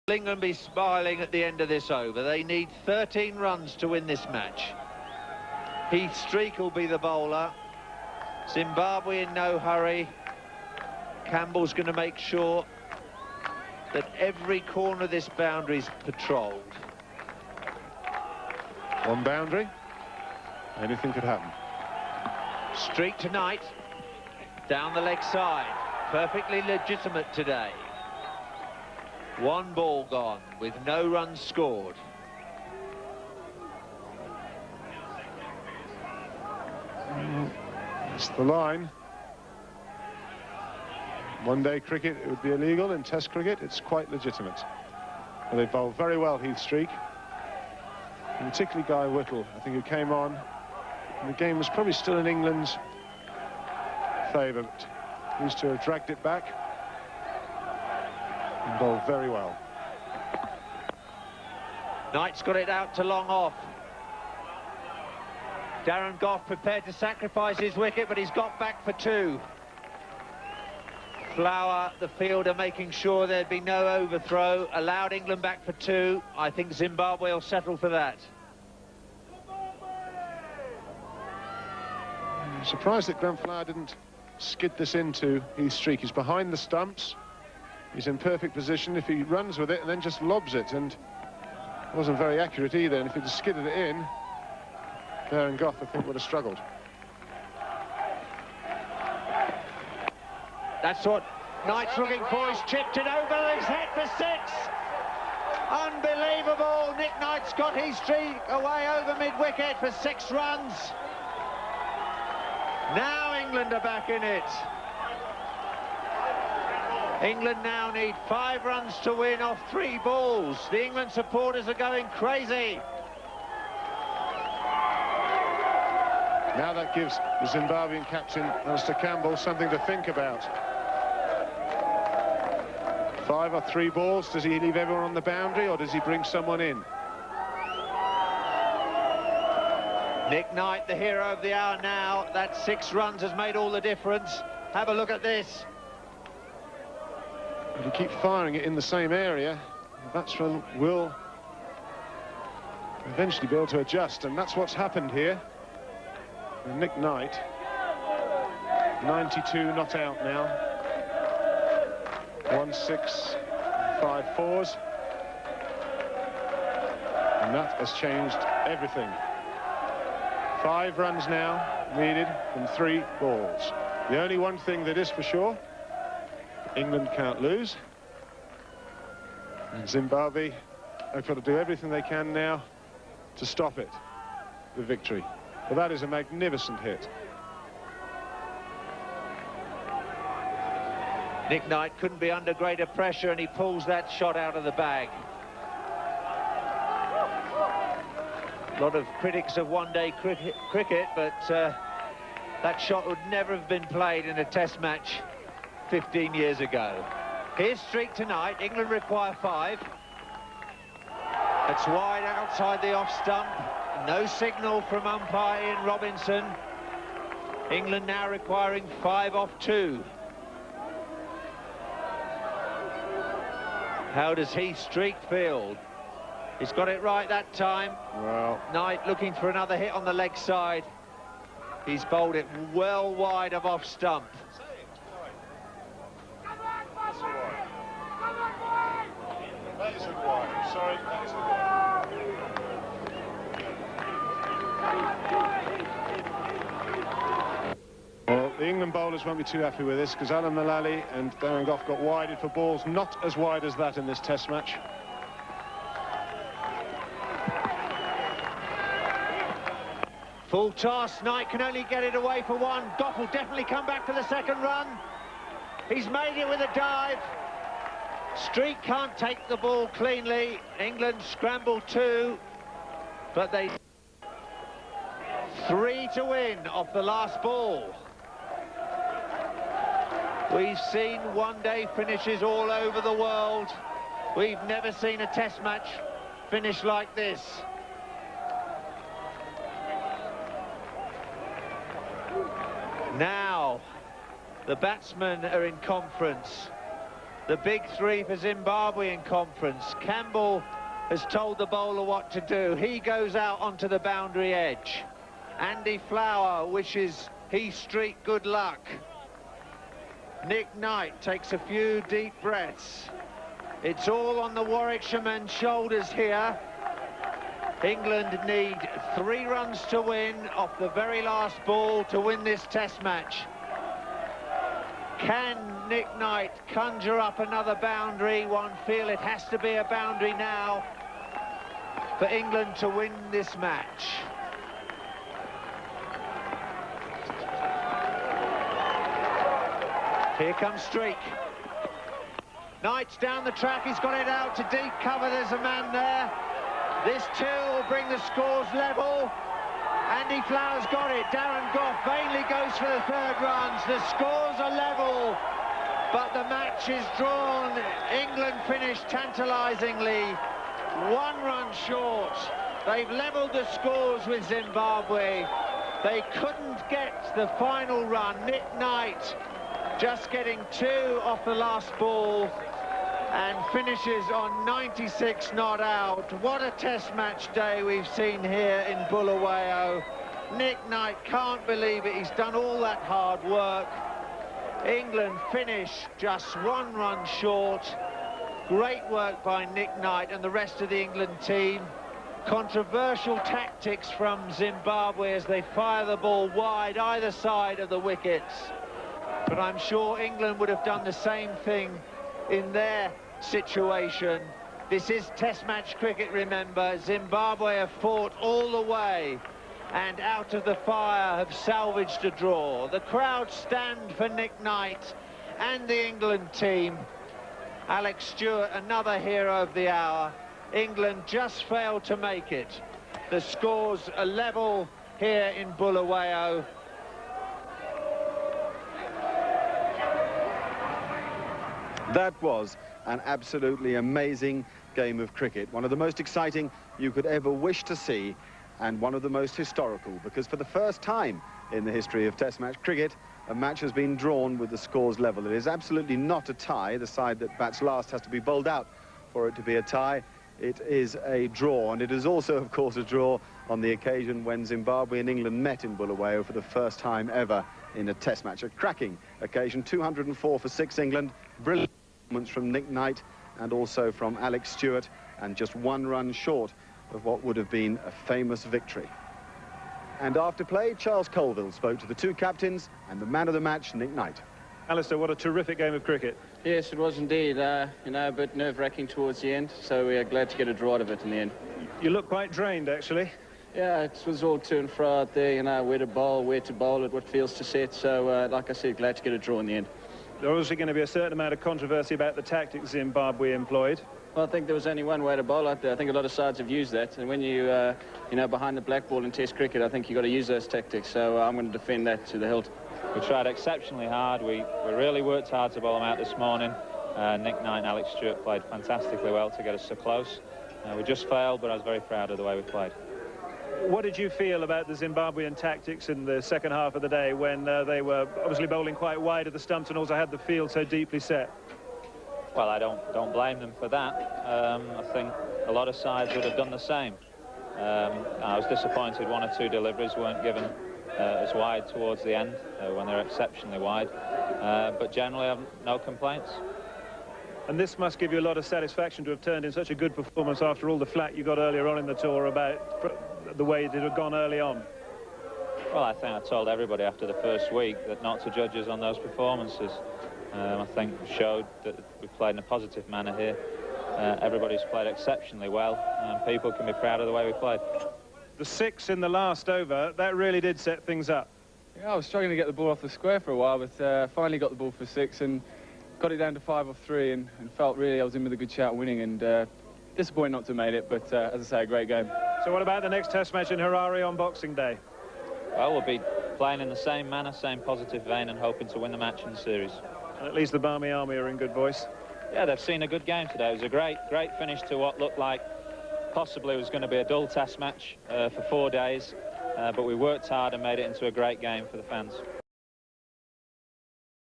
England be smiling at the end of this over. They need 13 runs to win this match. Heath Streak will be the bowler. Zimbabwe in no hurry. Campbell's going to make sure that every corner of this boundary is patrolled. One boundary, anything could happen. Streak tonight, down the leg side, perfectly legitimate today. One ball gone with no runs scored. That's the line. One-day cricket, it would be illegal. In Test cricket, it's quite legitimate. Well, they bowled very well, Heath Streak. And particularly Guy Whittle, I think, who came on. And the game was probably still in England's favour. But these two have dragged it back and bowled very well. Knight's got it out to long off. Darren Gough prepared to sacrifice his wicket, but he's got back for two. Flower, the fielder, making sure there'd be no overthrow, allowed England back for two. I think Zimbabwe will settle for that. I'm surprised that Grant Flower didn't skid this into Heath Streak. He's behind the stumps. He's in perfect position. If he runs with it and then just lobs it, and it wasn't very accurate either, and if he'd have skidded it in, Darren Gough, I think, would have struggled. That's what Knight's looking for. He's chipped it over his head for six. Unbelievable. Nick Knight's got Heath Streak away over mid-wicket for 6 runs. Now England are back in it. England now need 5 runs to win off 3 balls. The England supporters are going crazy. Now that gives the Zimbabwean captain, Mr. Campbell, something to think about. 5 or 3 balls. Does he leave everyone on the boundary, or does he bring someone in? Nick Knight, the hero of the hour now. That 6 runs has made all the difference. Have a look at this. If you keep firing it in the same area, the batsman will eventually be able to adjust, and that's what's happened here. And Nick Knight, 92 not out now. 1 6 5 4s, and that has changed everything. 5 runs now needed from 3 balls. The only one thing that is for sure, England can't lose, and Zimbabwe have got to do everything they can now to stop it, the victory. But that is a magnificent hit. Nick Knight couldn't be under greater pressure, and he pulls that shot out of the bag. A lot of critics of one-day cricket, but that shot would never have been played in a Test match 15 years ago. Here's Streak tonight. England require 5. It's wide outside the off stump. No signal from umpire Ian Robinson. England now requiring 5 off 2. How does Heath Streak feel? He's got it right that time. Well, Knight looking for another hit on the leg side. He's bowled it well wide of off stump. that isn't wide. Sorry, that isn't wide. Well, the England bowlers won't be too happy with this, because Alan Mullally and Darren Gough got wided for balls not as wide as that in this Test match. Full toss. Knight can only get it away for 1. Gough will definitely come back for the 2nd run. He's made it with a dive. Streak can't take the ball cleanly. England scramble 2, but they 3 to win off the last ball. We've seen one-day finishes all over the world. We've never seen a Test match finish like this. Now, the batsmen are in conference. the big three for Zimbabwe in conference. Campbell has told the bowler what to do. He goes out onto the boundary edge. Andy Flower wishes Heath Streak good luck. Nick Knight takes a few deep breaths. It's all on the Warwickshiremen's shoulders here. England need 3 runs to win off the very last ball to win this test match. Can Nick Knight conjure up another boundary? One feel it has to be a boundary now for England to win this match. Here comes Streak. Knight's down the track, he's got it out to deep cover, there's a man there. This too will bring the scores level. Andy Flower's got it, Darren Gough vainly goes for the 3rd runs. The scores are level, but the match is drawn. England finished tantalisingly 1 run short. They've levelled the scores with Zimbabwe. They couldn't get the final run. Nick Knight just getting 2 off the last ball and finishes on 96 not out. What a test match day we've seen here in Bulawayo. Nick Knight can't believe it. He's done all that hard work. England finish just 1 run short. Great work by Nick Knight and the rest of the England team. Controversial tactics from Zimbabwe as they fire the ball wide either side of the wickets. But I'm sure England would have done the same thing in their situation. This is test match cricket, remember. Zimbabwe have fought all the way and out of the fire have salvaged a draw. The crowd stand for Nick Knight and the England team. Alex Stewart, another hero of the hour. England just failed to make it. The scores are level here in Bulawayo. That was an absolutely amazing game of cricket. One of the most exciting you could ever wish to see, and one of the most historical, because for the first time in the history of Test match cricket, a match has been drawn with the scores level. It is absolutely not a tie. The side that bats last has to be bowled out for it to be a tie. It is a draw, and it is also, of course, a draw on the occasion when Zimbabwe and England met in Bulawayo for the first time ever in a Test match. A cracking occasion, 204 for 6 England. Brilliant performance from Nick Knight and also from Alex Stewart, and just 1 run short of what would have been a famous victory. And after play, Charles Colville spoke to the 2 captains and the man of the match, Nick Knight. Alistair, what a terrific game of cricket. Yes, it was indeed. You know, a bit nerve-wracking towards the end, so we are glad to get a draw out of it in the end. You look quite drained, actually. Yeah, it was all to and fro out there, you know, where to bowl it, what fields to set. So, like I said, glad to get a draw in the end. There's obviously going to be a certain amount of controversy about the tactics Zimbabwe employed. Well, I think there was only one way to bowl out there. I think a lot of sides have used that. And when you know, behind the black ball in Test cricket, I think you've got to use those tactics. So I'm going to defend that to the hilt. We tried exceptionally hard. We really worked hard to bowl them out this morning. Nick Knight and Alex Stewart played fantastically well to get us so close. We just failed, but I was very proud of the way we played. What did you feel about the Zimbabwean tactics in the second half of the day when they were obviously bowling quite wide at the stumps and also had the field so deeply set? Well, I don't blame them for that. I think a lot of sides would have done the same. I was disappointed 1 or 2 deliveries weren't given as wide towards the end when they're exceptionally wide. But generally, I've no complaints. And this must give you a lot of satisfaction to have turned in such a good performance after all the flack you got earlier on in the tour about the way it had gone early on. Well, I think I told everybody after the first week that not to judge us on those performances. I think we showed that we played in a positive manner here. Everybody's played exceptionally well, and people can be proud of the way we played. The 6 in the last over, that really did set things up. Yeah, I was struggling to get the ball off the square for a while, but finally got the ball for 6 and got it down to 5 off 3 and felt really I was in with a good shout winning, and disappointed not to have made it, but as I say, a great game. So what about the next Test match in Harare on Boxing Day? Well, we'll be playing in the same manner, same positive vein, and hoping to win the match in the series. And at least the Barmy Army are in good voice. Yeah, they've seen a good game today. It was a great finish to what looked like possibly was going to be a dull Test match for 4 days, but we worked hard and made it into a great game for the fans.